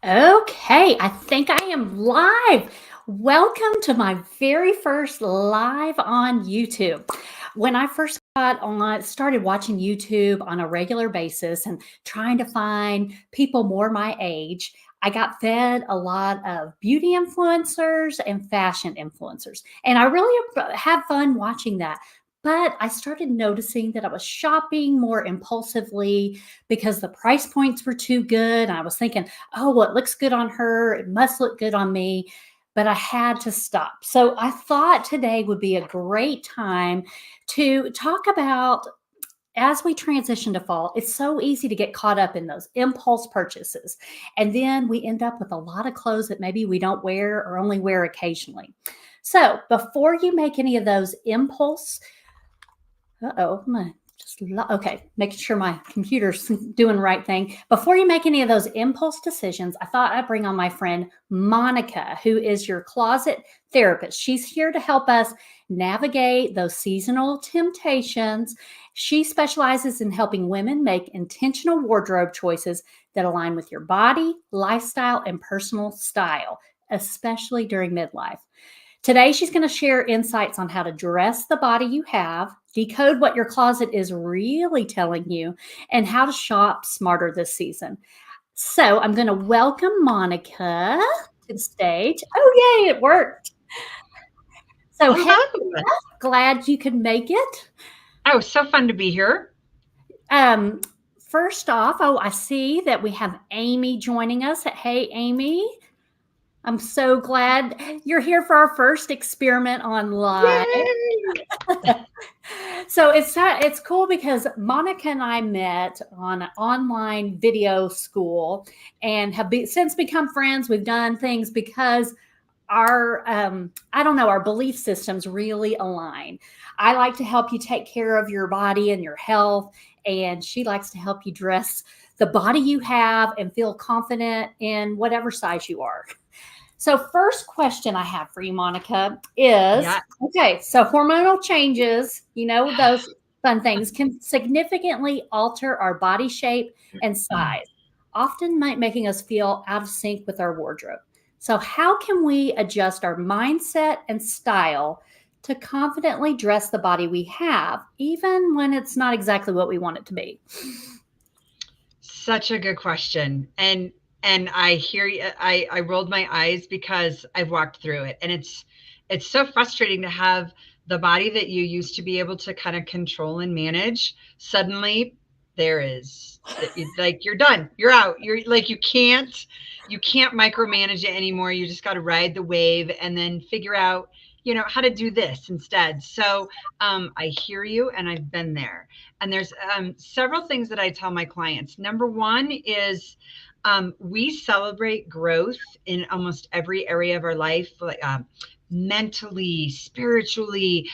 Okay, I think I am live. Welcome to my very first live on YouTube. When I first started watching YouTube on a regular basis and trying to find people more my age, I got fed a lot of beauty influencers and fashion influencers. And I really had fun watching that. But I started noticing that I was shopping more impulsively because the price points were too good. And I was thinking, oh, well, it looks good on her. It must look good on me. But I had to stop. So I thought today would be a great time to talk about as we transition to fall. It's so easy to get caught up in those impulse purchases. And then we end up with a lot of clothes that maybe we don't wear or only wear occasionally. So before you make any of those impulse uh-oh, okay, making sure my computer's doing the right thing. Before you make any of those impulse decisions, I thought I'd bring on my friend Monika, who is your closet therapist. She's here to help us navigate those seasonal temptations. She specializes in helping women make intentional wardrobe choices that align with your body, lifestyle, and personal style, especially during midlife. Today, she's going to share insights on how to dress the body you have, decode what your closet is really telling you, and how to shop smarter this season. So, I'm going to welcome Monika to the stage. Oh, yay, it worked. So, hey, Hello. glad you could make it. Oh, so fun to be here. Um, First off, I see that we have Amy joining us. Hey, Amy. I'm so glad you're here for our first experiment on live. Yay! So it's cool because Monica and I met on an online video school and have since become friends. We've done things because our I don't know, our belief systems really align. I like to help you take care of your body and your health, and she likes to help you dress the body you have and feel confident in whatever size you are. So, first question I have for you, Monica, is Yeah. okay. So, hormonal changes, those fun things can significantly alter our body shape and size, often making us feel out of sync with our wardrobe. So, how can we adjust our mindset and style to confidently dress the body we have, even when it's not exactly what we want it to be? Such a good question. And I hear you. I rolled my eyes because I've walked through it. And it's so frustrating to have the body that you used to be able to kind of control and manage. Suddenly there is like you're done. You're out. You're like you can't micromanage it anymore. You just got to ride the wave and then figure out, how to do this instead. So I hear you and I've been there. And there's several things that I tell my clients. Number one is we celebrate growth in almost every area of our life, like mentally, spiritually,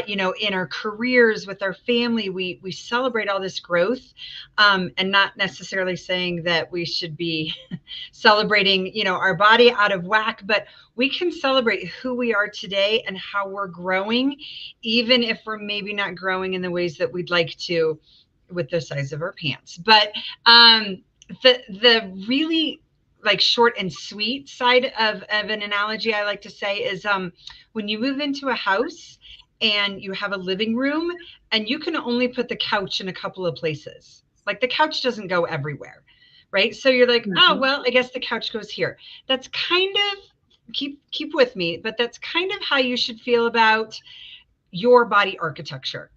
in our careers, with our family. We celebrate all this growth, and not necessarily saying that we should be celebrating, our body out of whack, but we can celebrate who we are today and how we're growing, even if we're maybe not growing in the ways that we'd like to with the size of our pants. But the really like short and sweet side of an analogy I like to say is when you move into a house and you have a living room and you can only put the couch in a couple of places. Like the couch doesn't go everywhere, right? So you're like, oh Mhm. well, I guess the couch goes here. That's kind of keep with me, but that's kind of how you should feel about your body architecture.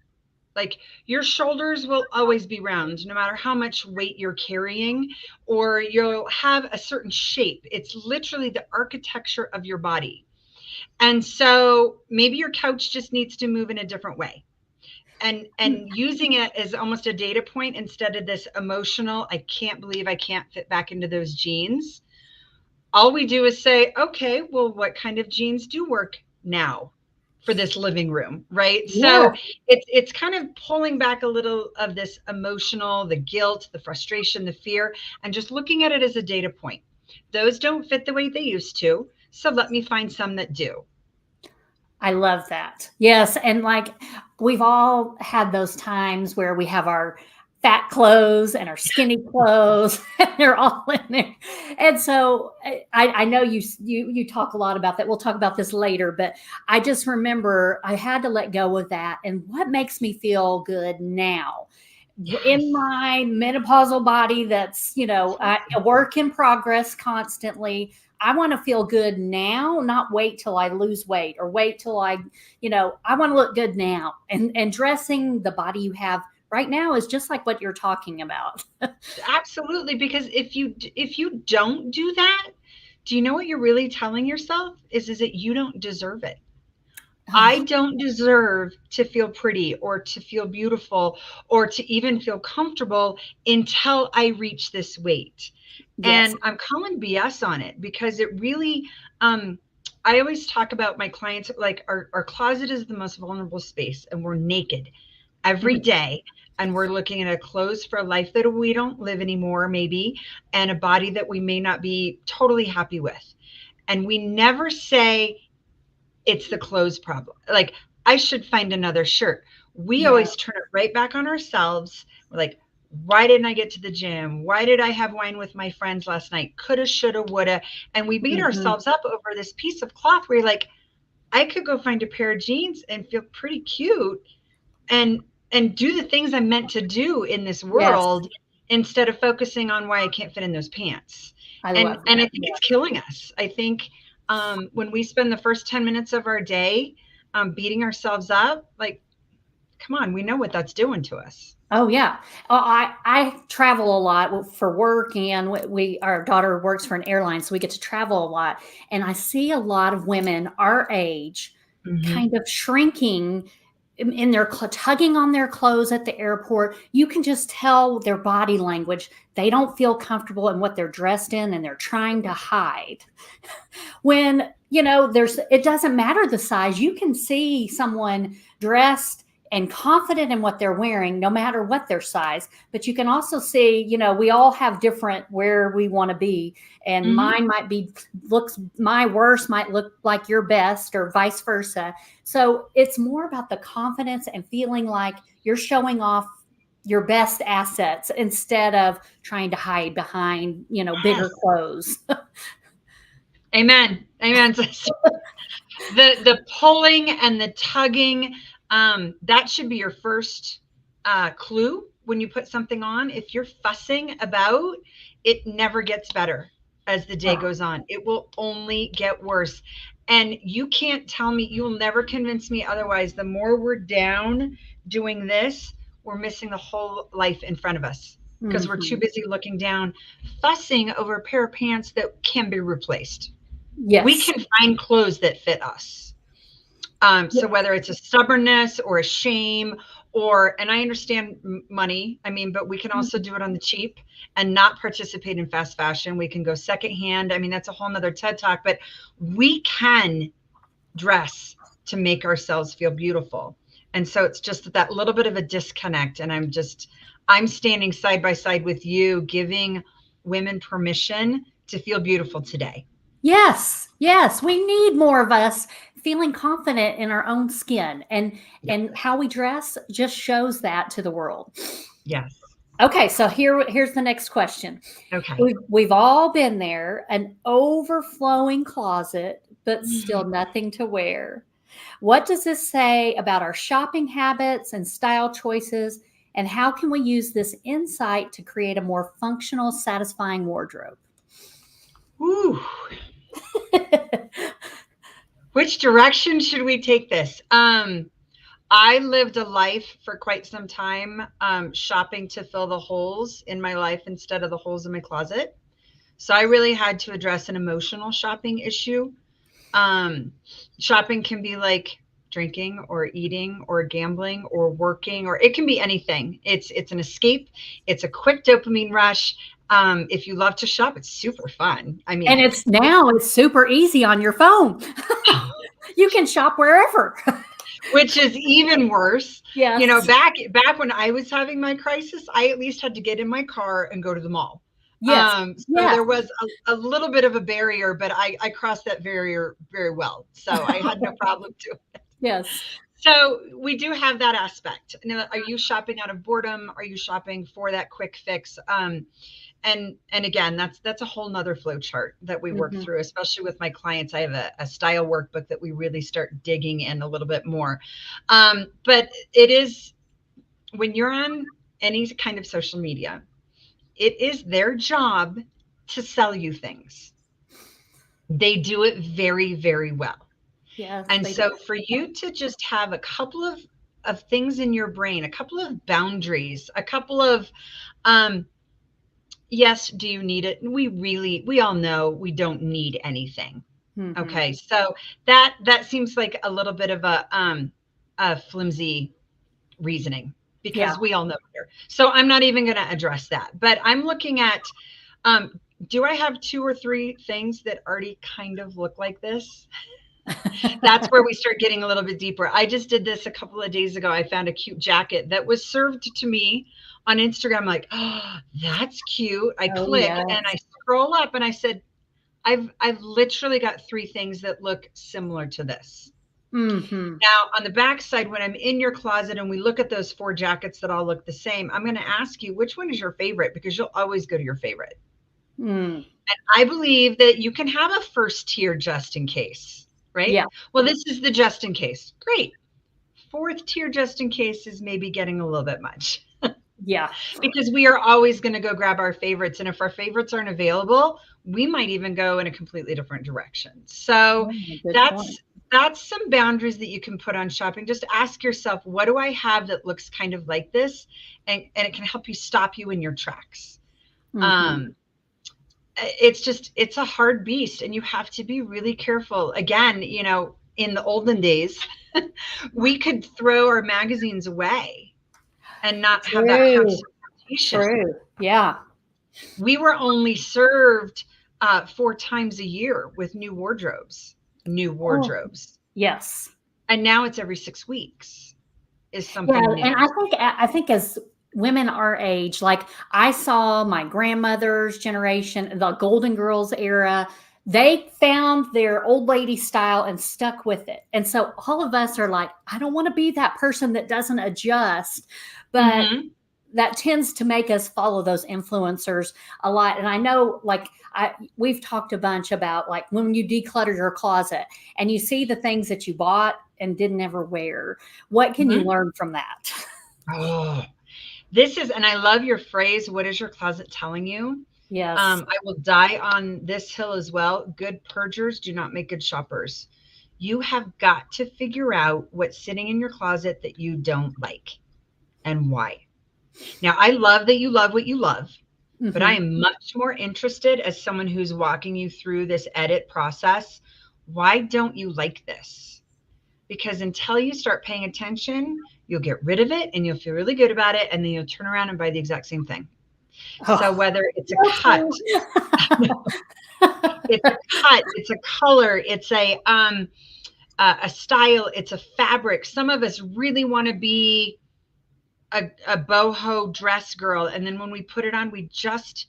Like your shoulders will always be round, no matter how much weight you're carrying, or you'll have a certain shape. It's literally the architecture of your body. And so maybe your couch just needs to move in a different way. And using it as almost a data point instead of this emotional, I can't believe I can't fit back into those jeans. All we do is say, okay, well, what kind of jeans do work now for this living room, right? Yeah. So it's kind of pulling back a little of this emotional, the guilt, the frustration, the fear, and just looking at it as a data point. Those don't fit the way they used to, so let me find some that do. I love that. Yes, and like we've all had those times where we have fat clothes and our skinny clothes, and they're all in there. And so I know you talk a lot about that. We'll talk about this later, but I just remember I had to let go of that. And what makes me feel good now? In Yes. my menopausal body that's, a work in progress constantly. I want to feel good now, not wait till I lose weight or wait till I want to look good now. And dressing the body you have right now is just like what you're talking about. Absolutely, because if you don't do that, do you know what you're really telling yourself is that you don't deserve it. I Oh, don't deserve to feel pretty or to feel beautiful or to even feel comfortable until I reach this weight. yes. And I'm calling BS on it because it really, um, I always talk about my clients like our closet is the most vulnerable space and we're naked every Mhm. day. And we're looking at a clothes for a life that we don't live anymore, maybe, and a body that we may not be totally happy with. And we never say, it's the clothes problem. Like, I should find another shirt. We Yeah. always turn it right back on ourselves. We're like, why didn't I get to the gym? Why did I have wine with my friends last night? Coulda, shoulda, woulda. And we beat Mhm. ourselves up over this piece of cloth where you're like, I could go find a pair of jeans and feel pretty cute and do the things I'm meant to do in this Yes. world instead of focusing on why I can't fit in those pants. I And love I that. think it's killing us. I think when we spend the first 10 minutes of our day beating ourselves up, like, come on, we know what that's doing to us. Oh yeah. I travel a lot for work, and our daughter works for an airline, so we get to travel a lot. And I see a lot of women our age Hmm. kind of shrinking in their tugging on their clothes at the airport. You can just tell their body language. They don't feel comfortable in what they're dressed in, and they're trying to hide. When it doesn't matter the size. You can see someone dressed and confident in what they're wearing no matter what their size, but you can also see, we all have different where we want to be, and Hmm. mine might be looks my worst might look like your best, or vice versa. So it's more about the confidence and feeling like you're showing off your best assets instead of trying to hide behind bigger Yes. clothes. Amen. Amen. The pulling and the tugging, that should be your first clue when you put something on. If you're fussing about, it never gets better as the day goes on. It will only get worse. And you can't tell me, you will never convince me otherwise. The more we're down doing this, we're missing the whole life in front of us because we're too Mhm. busy looking down, fussing over a pair of pants that can be replaced. We Yes. can find clothes that fit us. So Yes. whether it's a stubbornness or a shame, and I understand money, I mean, but we can also do it on the cheap and not participate in fast fashion. We can go secondhand. I mean, that's a whole nother TED talk, but we can dress to make ourselves feel beautiful. And so it's just that little bit of a disconnect. And I'm standing side by side with you, giving women permission to feel beautiful today. Yes. Yes. We need more of us feeling confident in our own skin, Yes. and how we dress just shows that to the world. Yes. Okay, so here's the next question. Okay. We've all been there, an overflowing closet, but still nothing to wear. What does this say about our shopping habits and style choices? And how can we use this insight to create a more functional, satisfying wardrobe? Ooh, which direction should we take this? I lived a life for quite some time shopping to fill the holes in my life instead of the holes in my closet. So I really had to address an emotional shopping issue. Um, Shopping can be like drinking or eating or gambling or working, or it can be anything. It's an escape. It's a quick dopamine rush. If you love to shop, it's super fun. I And mean, it's super easy on your phone. You can shop wherever. which is even worse. You know, Yes. back when I was having my crisis, I at least had to get in my car and go to the mall. Yes. So Yes. there was a little bit of a barrier, but I crossed that barrier very well. So I had no problem doing it. Yes. So we do have that aspect. Now, are you shopping out of boredom? Are you shopping for that quick fix? And again, that's a whole nother flow chart that we work Mhm. through, especially with my clients. I have a style workbook that we really start digging in a little bit more. But it is, when you're on any kind of social media, it is their job to sell you things. They do it very, very well. Yes, And they do. so for you to just have a couple of things in your brain, a couple of boundaries, a couple of, um, yes, do you need it? We all know we don't need anything. Mhm. Okay. So that seems like a little bit of a flimsy reasoning, Yeah. because we all know better. So I'm not even going to address that, but I'm looking at, do I have two or three things that already kind of look like this? That's where we start getting a little bit deeper. I just did this a couple of days ago. I found a cute jacket that was served to me on Instagram. I'm like, oh, that's cute. I Oh, click and yes. I scroll up and I said, I've literally got three things that look similar to this. Mhm. Now, on the back side, when I'm in your closet and we look at those four jackets that all look the same, I'm going to ask you, which one is your favorite? Because you'll always go to your favorite. Mm. I believe that you can have a first tier just in case, right? Yeah. Well, this is the just in case. Great. Fourth tier just in case is maybe getting a little bit much, Yeah. because we are always going to go grab our favorites. And if our favorites aren't available, we might even go in a completely different direction. So Oh, good point. that's some boundaries that you can put on shopping. Just ask yourself, what do I have that looks kind of like this? And it can help you stop you in your tracks. Mhm. Um, it's a hard beast, and you have to be really careful. Again, in the olden days, we could throw our magazines away and not have that True. constant temptation. True. Yeah. We were only served four times a year with new Oh, wardrobes, yes. and now it's every 6 weeks is Yeah, something and new. I think as women our age, like I saw my grandmother's generation, the Golden Girls era, they found their old lady style and stuck with it. And so all of us are like, I don't want to be that person that doesn't adjust, but Hmm. that tends to make us follow those influencers a lot. And I know, like, we've talked a bunch about like when you declutter your closet and you see the things that you bought and didn't ever wear, what can you Hmm. learn from that? Oh, and I love your phrase, what is your closet telling you? Yes. I will die on this hill as well. Good purgers do not make good shoppers. You have got to figure out what's sitting in your closet that you don't like and why. Now, I love that you love what you love, but I Hmm. am much more interested, as someone who's walking you through this edit process. Why don't you like this? Because until you start paying attention, you'll get rid of it and you'll feel really good about it. And then you'll turn around and buy the exact same thing. So Oh, whether it's a so cut, true. it's a color, it's a style, it's a fabric. Some of us really want to be a boho dress girl, and then when we put it on, we just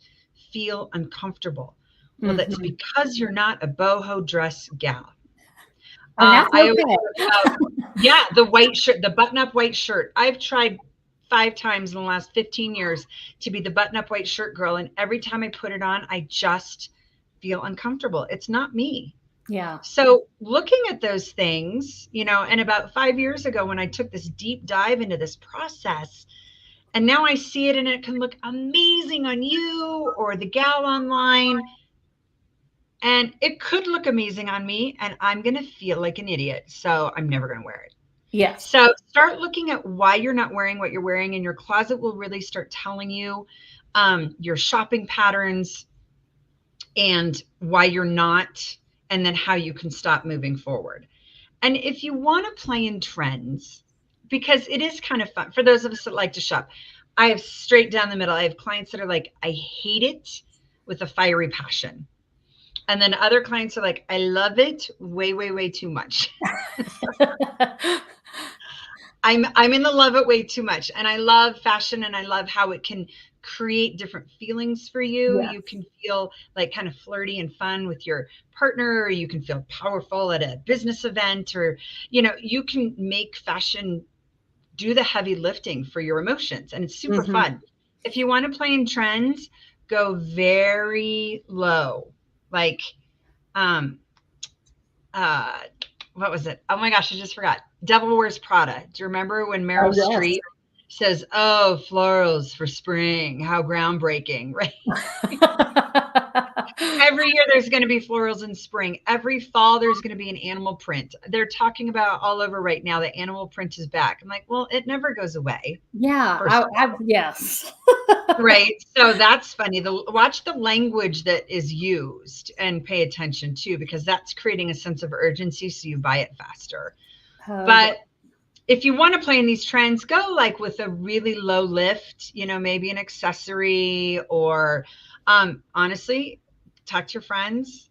feel uncomfortable. Well, that's Mhm. because you're not a boho dress gal. And that's I always okay. talk about, yeah, the white shirt, the button-up white shirt. I've tried 5 times in the last 15 years to be the button-up white shirt girl, and every time I put it on, I just feel uncomfortable. It's not me. Yeah. So looking at those things, and about 5 years ago when I took this deep dive into this process, and now I see it and it can look amazing on you or the gal online, and it could look amazing on me, and I'm going to feel like an idiot. So I'm never going to wear it. Yes. So start looking at why you're not wearing what you're wearing, and your closet will really start telling you your shopping patterns and why you're not, and then how you can stop moving forward. And if you want to play in trends, because it is kind of fun for those of us that like to shop, I have straight down the middle. I have clients that are like, I hate it with a fiery passion. And then other clients are like, I love it way, way, way too much. I'm in the love it way too much. And I love fashion and I love how it can create different feelings for you. Yes. You can feel like kind of flirty and fun with your partner, or you can feel powerful at a business event, or, you can make fashion do the heavy lifting for your emotions, and it's super Mm-hmm. fun. If you want to play in trends, go very low. Like, um, uh, what was it? Oh my gosh, I just forgot. Devil Wears Prada. Do you remember when Oh, Meryl yes. Streep says, "Oh, florals for spring, how groundbreaking," right? Every year there's going to be florals in spring. Every fall there's going to be an animal print. They're talking about all over right now that animal print is back. I'm like, well, it never goes away. Yeah. First of all, Yes. right? So that's funny. Watch the language that is used and pay attention to, because that's creating a sense of urgency, so you buy it faster. Oh, yeah. But if you want to play in these trends, go like with a really low lift, maybe an accessory, or honestly, talk to your friends,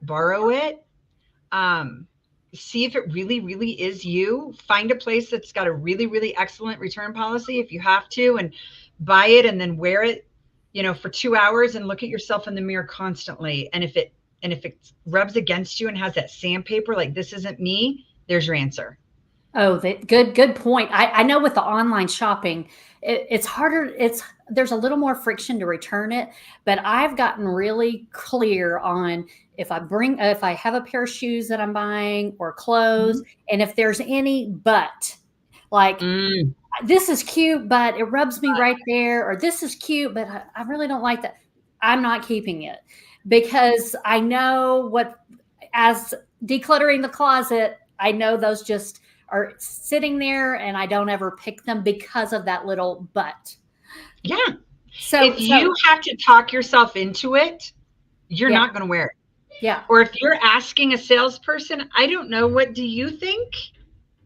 borrow it, see if it really, really is you. Find a place that's got a really, really excellent return policy if you have to, and buy it and then wear it, for 2 hours, and look at yourself in the mirror constantly. And if it rubs against you and has that sandpaper, like this isn't me, there's your answer. Oh, good point. I know with the online shopping, it's harder. There's a little more friction to return it, but I've gotten really clear on if I have a pair of shoes that I'm buying or clothes, and if there's any but, like, this is cute, but it rubs me right there, or this is cute, but I really don't like that, I'm not keeping it, because I know as decluttering the closet, I know those just are sitting there and I don't ever pick them because of that little but. Yeah. So if you have to talk yourself into it, you're yeah. not going to wear it. Yeah. Or if you're asking a salesperson, I don't know, what do you think?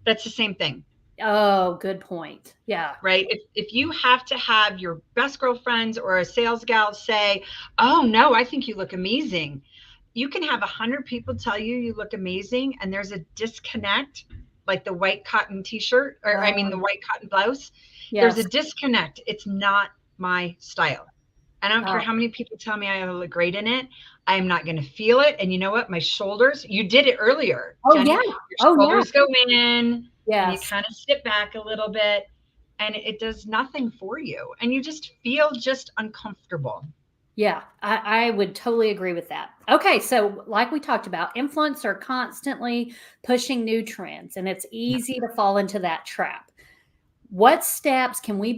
That's the same thing. Oh, good point. Yeah. Right. If you have to have your best girlfriends or a sales gal say, "Oh no, I think you look amazing," you can have 100 people tell you look amazing, and there's a disconnect, like the white cotton t-shirt, or the white cotton blouse. Yes. There's a disconnect. It's not my style. I don't care how many people tell me I look great in it. I'm not going to feel it. And you know what? My shoulders, you did it earlier, Oh, Jenny. yeah. Your shoulders go in, yes. and you kind of sit back a little bit, and it does nothing for you. And you just feel just uncomfortable. Yeah, I would totally agree with that. Okay, so like we talked about, influencers are constantly pushing new trends, and it's easy to fall into that trap. What steps can we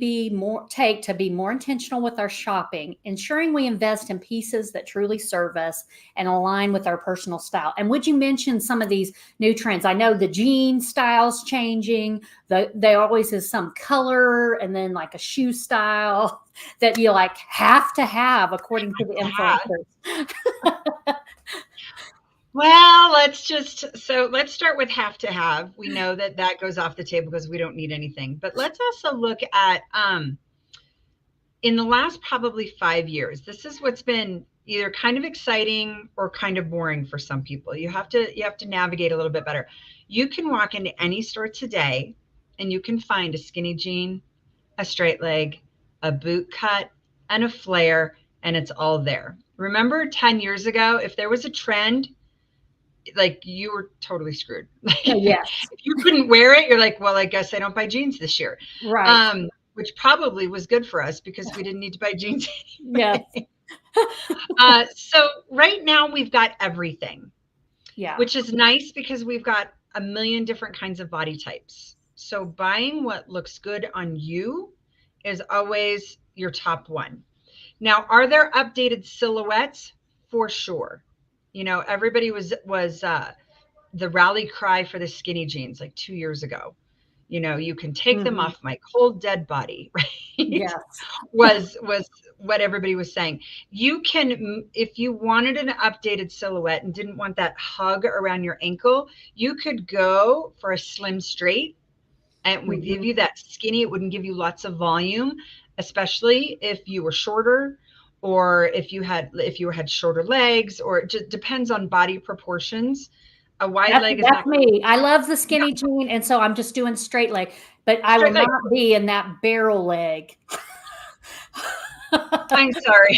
take to be more intentional with our shopping, ensuring we invest in pieces that truly serve us and align with our personal style? And would you mention some of these new trends? I know the jean style's changing. There always is some color, and then like a shoe style that you like have to have according to the influencers. Well, let's start with have to have. We know that goes off the table because we don't need anything. But let's also look at in the last probably 5 years, this is what's been either kind of exciting or kind of boring for some people. You have to navigate a little bit better. You can walk into any store today and you can find a skinny jean, a straight leg, a boot cut, and a flare, and it's all there. Remember 10 years ago, if there was a trend, like, you were totally screwed. Yes. If you couldn't wear it, you're like, well, I guess I don't buy jeans this year. Right. Which probably was good for us because we didn't need to buy jeans anyway. Yes. So right now we've got everything. Yeah. Which is nice because we've got a million different kinds of body types. So buying what looks good on you is always your top one. Now, are there updated silhouettes? For sure. Everybody was the rally cry for the skinny jeans like 2 years ago. You can take them off my cold dead body, right? Yes. was what everybody was saying. You can, if you wanted an updated silhouette and didn't want that hug around your ankle, you could go for a slim straight, and it would give you that skinny. It wouldn't give you lots of volume, especially if you were shorter, or if you had shorter legs, or it just depends on body proportions. A wide leg is that's me. I love the skinny jean, and so I'm just doing straight leg, but I will not be in that barrel leg. I'm sorry.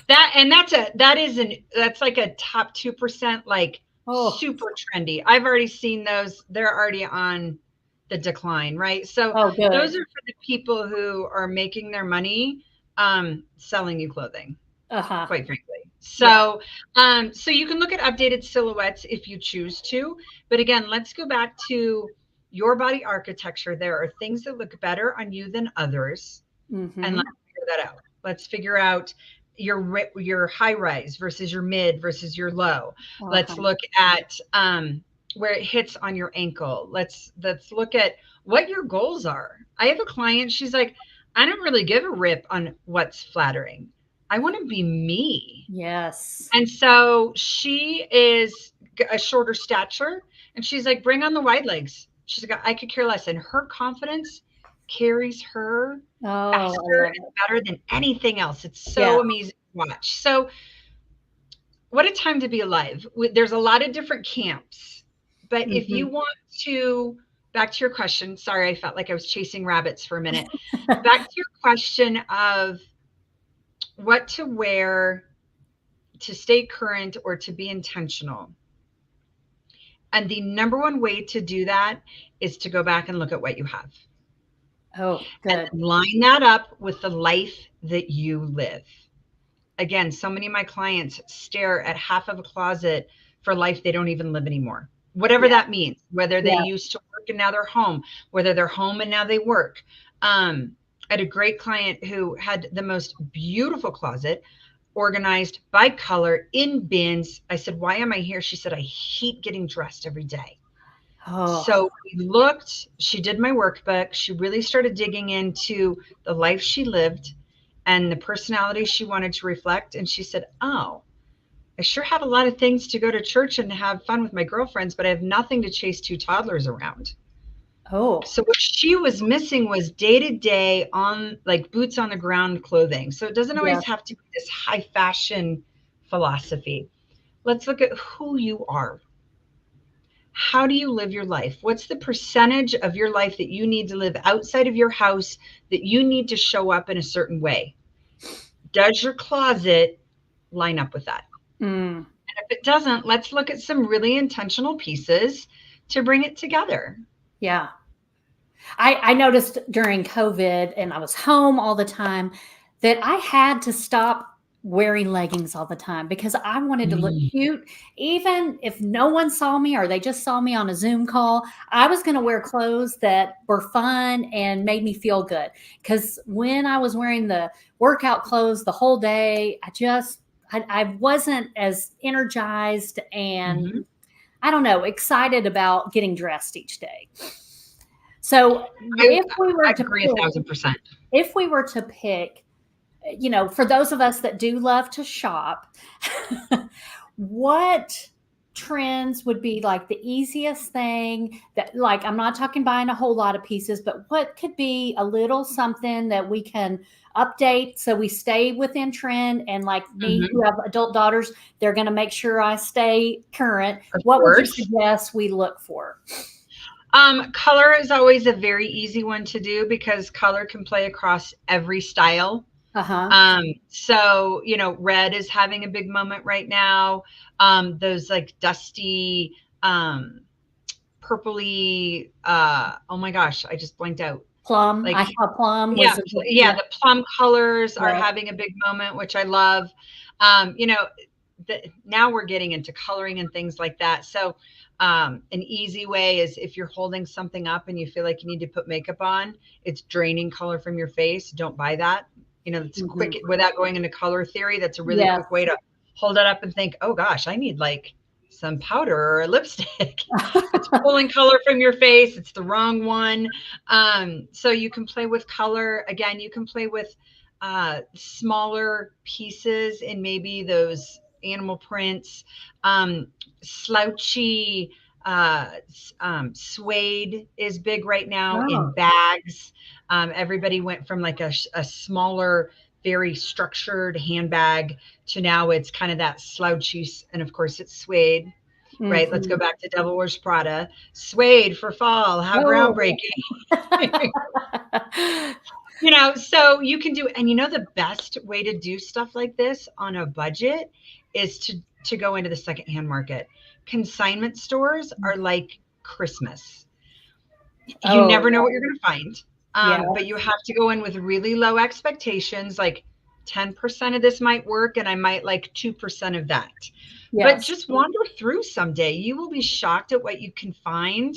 That's like a top 2%, like Oh, super trendy. I've already seen those. They're already on the decline, right? So oh, those good. are for the people who are making their money selling you clothing, Uh-huh. quite frankly. Yeah. So you can look at updated silhouettes if you choose to. But again, let's go back to your body architecture. There are things that look better on you than others, and Mm-hmm. let's figure that out. Let's figure out your high rise versus your mid versus your low. Let's Uh-huh. look at where it hits on your ankle. Let's look at what your goals are. I have a client, she's like, I don't really give a rip on what's flattering. I want to be me. Yes. And so she is a shorter stature, and she's like, bring on the wide legs. She's like, I could care less. And her confidence carries her Oh, I faster love and it. better than anything else. It's Yeah. so amazing to watch. So, what a time to be alive. There's a lot of different camps, but if Mm-hmm. you want to, back to your question, sorry, I felt like I was chasing rabbits for a minute. Back to your question of what to wear to stay current or to be intentional. And the number one way to do that is to go back and look at what you have Oh, and good. then line that up with the life that you live. Again, so many of my clients stare at half of a closet for life they don't even live anymore. Whatever Yeah. that means, whether they Yeah. used to work and now they're home, whether they're home and now they work. I had a great client who had the most beautiful closet organized by color in bins. I said, why am I here? She said, I hate getting dressed every day. Oh, So we looked, she did my workbook. She really started digging into the life she lived and the personality she wanted to reflect. And she said, oh, I sure have a lot of things to go to church and have fun with my girlfriends, but I have nothing to chase two toddlers around. oh, So what she was missing was day to day on like boots on the ground clothing. So it doesn't always yes. have to be this high fashion philosophy. Let's look at who you are. How do you live your life? What's the percentage of your life that you need to live outside of your house, that you need to show up in a certain way? Does your closet line up with that? Mm, And if it doesn't, let's look at some really intentional pieces to bring it together. yeah. I noticed during COVID and I was home all the time that I had to stop wearing leggings all the time because I wanted to look Mm. cute. Even if no one saw me or they just saw me on a Zoom call, I was going to wear clothes that were fun and made me feel good. Because when I was wearing the workout clothes the whole day, I wasn't as energized and Mhm. I don't know, excited about getting dressed each day. So I, if we were I to agree 1,000%. if we were to pick, for those of us that do love to shop, what trends would be like the easiest thing that, like, I'm not talking buying a whole lot of pieces, but what could be a little something that we can update so we stay within trend? And like me, who Mhm. have adult daughters, they're going to make sure I stay current. Of What would you course. suggest we look for? Color is always a very easy one to do because color can play across every style. Uh huh. Red is having a big moment right now. Those like dusty, purpley, oh my gosh, I just blanked out. Plum. I Like, saw plum yeah, was a good, yeah, yeah, the plum colors are yeah. having a big moment, which I love. Um, you know, Now we're getting into coloring and things like that. So, an easy way is if you're holding something up and you feel like you need to put makeup on, it's draining color from your face. Don't buy that. It's Mhm. quick without going into color theory. That's a really Yes. quick way to hold it up and think, oh gosh, I need like some powder or a lipstick. It's pulling color from your face. It's the wrong one. So you can play with color. Again, you can play with smaller pieces in maybe those animal prints, slouchy suede is big right now in Oh. bags. Everybody went from like a smaller, very structured handbag to now it's kind of that slouchy, and of course it's suede, right? Let's go Mhm. back to Devil Wears Prada. Suede for fall. How Oh. groundbreaking. So you can do, and the best way to do stuff like this on a budget is to go into the secondhand market. Consignment stores are like Christmas. You Oh, never know what you're going to find. yeah. But you have to go in with really low expectations, like 10% of this might work, and I might like 2% of that. But Yes. just wander through someday. You will be shocked at what you can find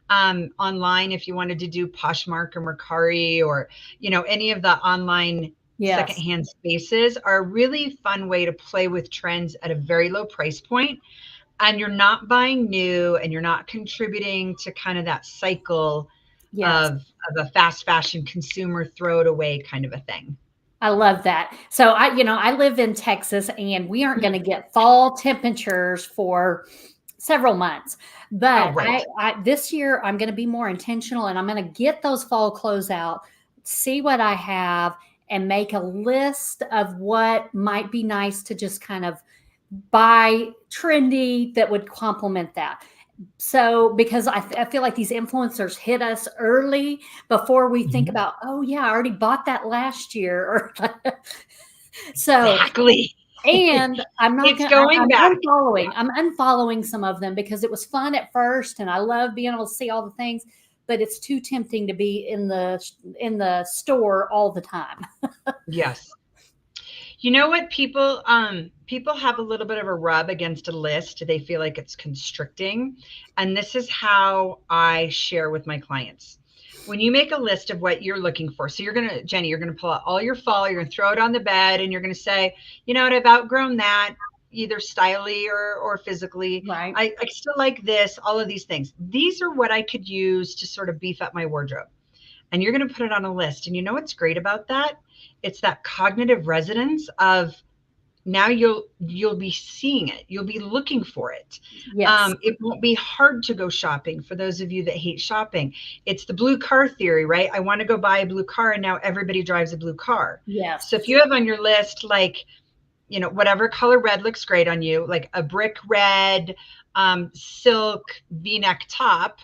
online if you wanted to do Poshmark or Mercari or, any of the online Yes. secondhand spaces are a really fun way to play with trends at a very low price point, and you're not buying new and you're not contributing to kind of that cycle Yes. of a fast fashion consumer throw it away kind of a thing. I love that. So I live in Texas and we aren't going to get fall temperatures for several months. Oh, But right. this year I'm going to be more intentional and I'm going to get those fall clothes out, see what I have, and make a list of what might be nice to just kind of buy trendy that would complement that. So because I feel like these influencers hit us early before we think Mhm. about, oh yeah, I already bought that last year. Or so, Exactly. and I'm not It's gonna, going back. Yeah. I'm unfollowing some of them because it was fun at first and I love being able to see all the things, but it's too tempting to be in the store all the time. Yes. You know what, people have a little bit of a rub against a list. They feel like it's constricting. And this is how I share with my clients. When you make a list of what you're looking for, so Jenny, you're gonna pull out all your fall, you're gonna throw it on the bed, and you're gonna say, you know what, I've outgrown that, either styly or physically. Right. I still like this, all of these things. These are what I could use to sort of beef up my wardrobe. And you're going to put it on a list. And you know what's great about that? It's that cognitive resonance of now you'll be seeing it. You'll be looking for it. Yes. It won't be hard to go shopping for those of you that hate shopping. It's the blue car theory, right? I want to go buy a blue car, and now everybody drives a blue car. Yes. So if you have on your list, like, whatever color red looks great on you, like a brick red, silk V-neck top,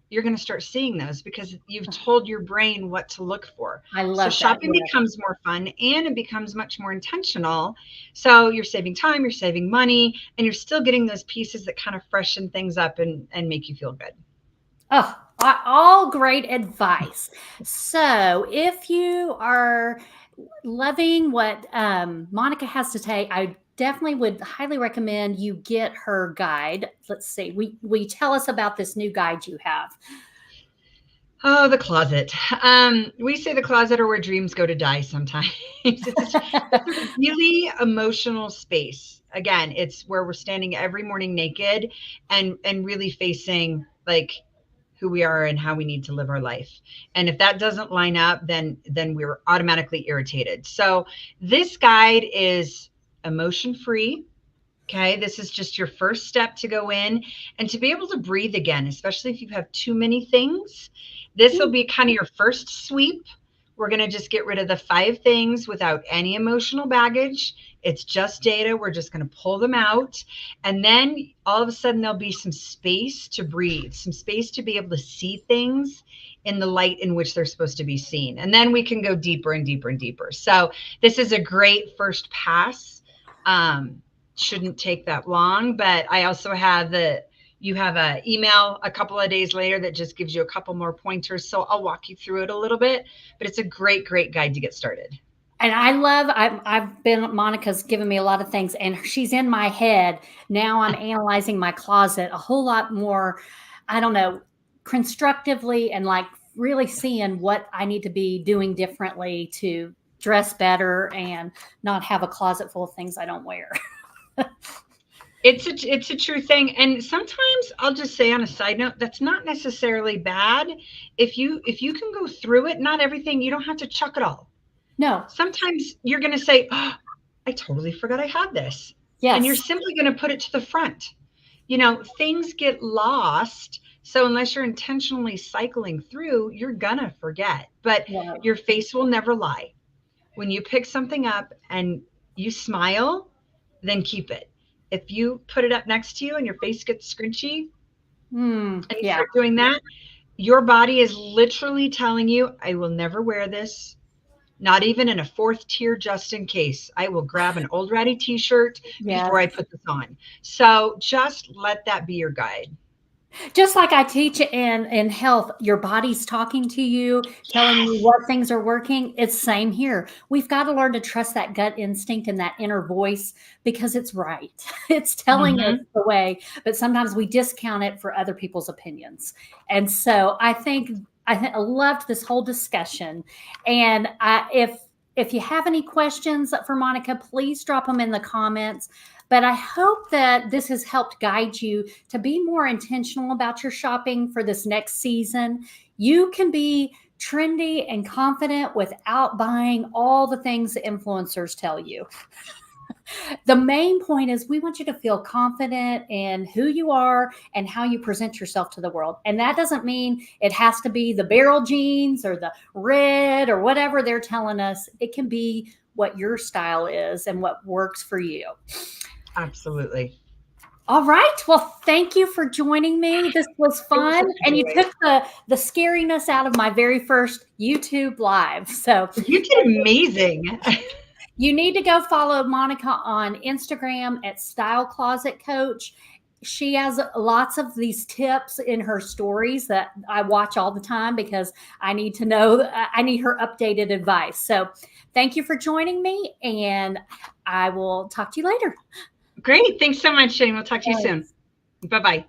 you're going to start seeing those because you've told your brain what to look for. I So love that. shopping Yeah. becomes more fun and it becomes much more intentional. So you're saving time, you're saving money, and you're still getting those pieces that kind of freshen things up and make you feel good. Oh, all great advice. So, if you are loving what Monica has to say, I definitely would highly recommend you get her guide. Let's see. We tell us about this new guide you have. Oh, the closet. We say the closet or where dreams go to die sometimes. It's a really emotional space. Again, it's where we're standing every morning naked and really facing like who we are and how we need to live our life. And if that doesn't line up, then we're automatically irritated. So this guide is emotion free. Okay, this is just your first step to go in and to be able to breathe again, especially if you have too many things. This will Mm, be kind of your first sweep. We're going to just get rid of the 5 things without any emotional baggage. It's just data. We're just going to pull them out. And then all of a sudden, there'll be some space to breathe, some space to be able to see things in the light in which they're supposed to be seen. And then we can go deeper and deeper and deeper. So, this is a great first pass. Shouldn't take that long, but I also have you have an email a couple of days later that just gives you a couple more pointers. So I'll walk you through it a little bit, but it's a great, great guide to get started. And I've been, Monica's given me a lot of things and she's in my head. Now I'm analyzing my closet a whole lot more, I don't know, constructively and like really seeing what I need to be doing differently to dress better and not have a closet full of things I don't wear. It's a true thing. And sometimes I'll just say on a side note, that's not necessarily bad. If you can go through it, not everything, you don't have to chuck it all. No. Sometimes you're going to say, oh, I totally forgot I had this. And you're Yes. simply going to put it to the front. Things get lost. So unless you're intentionally cycling through, you're going to forget. But Right. your face will never lie. When you pick something up and you smile, then keep it. If you put it up next to you and your face gets scrunchy and you Yeah. start doing that, your body is literally telling you, I will never wear this. not even in a fourth tier, just in case. I will grab an old ratty t-shirt Yes. before I put this on. So just let that be your guide. Just like I teach in health, your body's talking to you, telling you Yes. what things are working. It's same here. We've got to learn to trust that gut instinct and that inner voice because it's right. It's telling us Mm-hmm. the way, but sometimes we discount it for other people's opinions. And so I loved this whole discussion. And if you have any questions for Monika, please drop them in the comments. But I hope that this has helped guide you to be more intentional about your shopping for this next season. You can be trendy and confident without buying all the things the influencers tell you. The main point is we want you to feel confident in who you are and how you present yourself to the world. And that doesn't mean it has to be the barrel jeans or the red or whatever they're telling us. It can be what your style is and what works for you. Absolutely. All right. Well, thank you for joining me. This was It was fun. such a And you joy. took the scariness out of my very first YouTube live. So You did amazing. you need to go follow Monika on Instagram at Style Closet Coach. She has lots of these tips in her stories that I watch all the time because I need to know, I need her updated advice. So thank you for joining me, and I will talk to you later. Great. Thanks so much, Shane. We'll talk to you soon. Thanks. Bye-bye.